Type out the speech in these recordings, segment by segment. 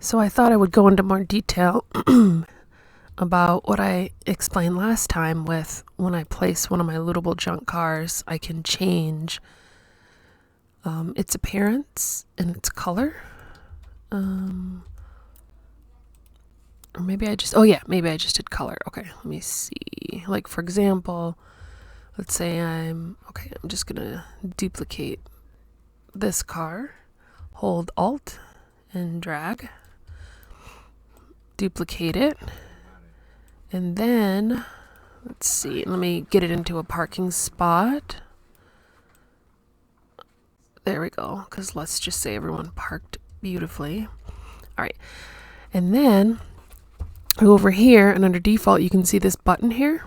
So I thought I would go into more detail about what I explained last time with when I place one of my lootable junk cars, I can change its appearance and its color. Or maybe I just, maybe I just did color. Okay, let me see. Like, for example, let's say I'm just gonna duplicate this car, hold Alt and drag, duplicate it, and then let's see, let me get it into a parking spot. There we go, because let's just say everyone parked beautifully. All right, and then I go over here, and under default you can see this button here,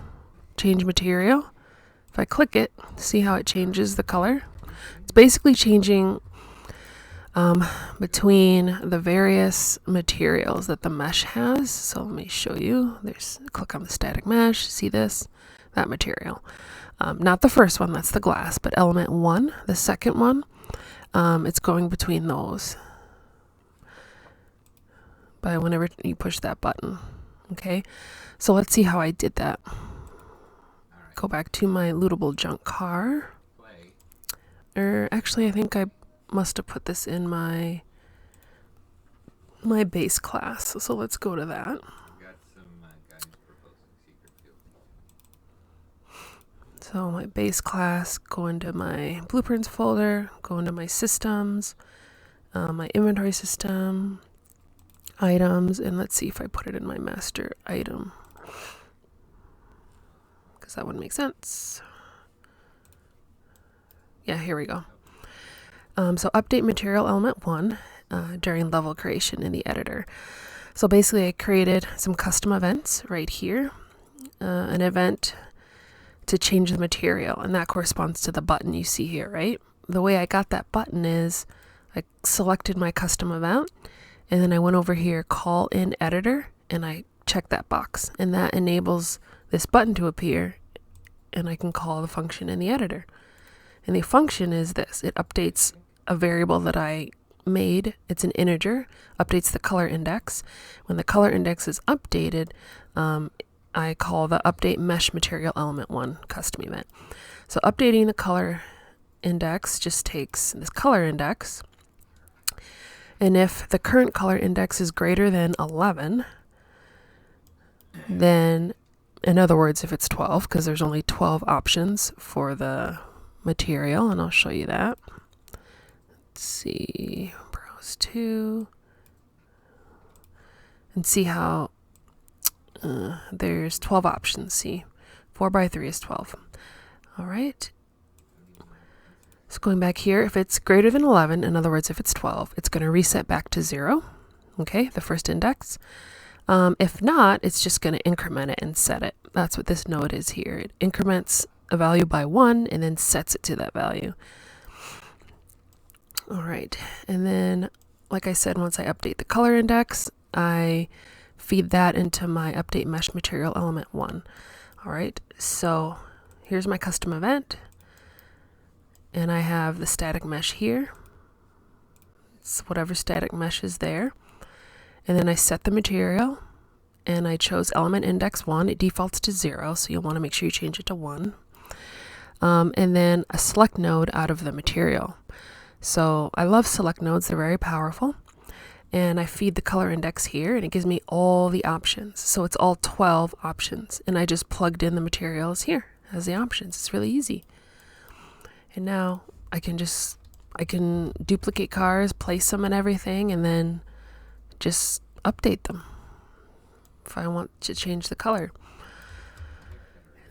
change material. If I click it, see how it changes the color? It's basically changing between the various materials that the mesh has. So let me show you. Click on the static mesh, see this? That material. Not the first one, that's the glass, but element 1, the second one, it's going between those by whenever you push that button. Okay, so let's see how I did that. Go back to my lootable junk car. Actually, I think I must have put this in my base class. So let's go to that. So my base class, go into my blueprints folder, go into my systems, my inventory system, items, and let's see if I put it in my master item, because that would make sense. Yeah, here we go. So update material element 1 during level creation in the editor. So basically I created some custom events right here. An event to change the material, and that corresponds to the button you see here, right? The way I got that button is I selected my custom event, and then I went over here, call in editor, and I checked that box, and that enables this button to appear, and I can call the function in the editor. And the function is this: it updates a variable that I made. It's an integer, updates the color index. When the color index is updated, I call the update mesh material element 1 custom event. So updating the color index just takes this color index, and if the current color index is greater than 11, then, in other words, if it's 12, because there's only 12 options for the material, and I'll show you that. Let's see, browse to, and see how there's 12 options. See, 4 by 3 is 12. All right. So going back here, if it's greater than 11, in other words, if it's 12, it's going to reset back to 0. Okay, the first index. If not, it's just going to increment it and set it. That's what this node is here. It increments a value by 1 and then sets it to that value. All right, and then, like I said, once I update the color index, I feed that into my update mesh material element 1. All right, so here's my custom event, and I have the static mesh here. It's whatever static mesh is there, and then I set the material, and I chose element index 1. It defaults to 0, so you'll want to make sure you change it to 1. And then a select node out of the material. So I love select nodes, they're very powerful. And I feed the color index here, and it gives me all the options. So it's all 12 options, and I just plugged in the materials here as the options. It's really easy. And now I can duplicate cars, place them and everything, and then just update them if I want to change the color.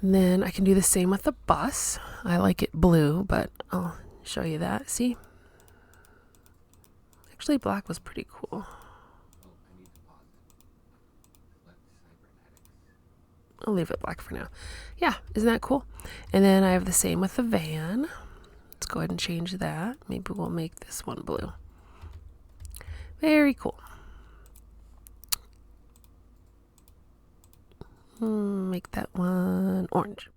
And then I can do the same with the bus. I like it blue, but I'll show you that. See? Actually, black was pretty cool. I'll leave it black for now. Yeah, isn't that cool? And then I have the same with the van. Let's go ahead and change that. Maybe we'll make this one blue. Very cool. Make that one orange.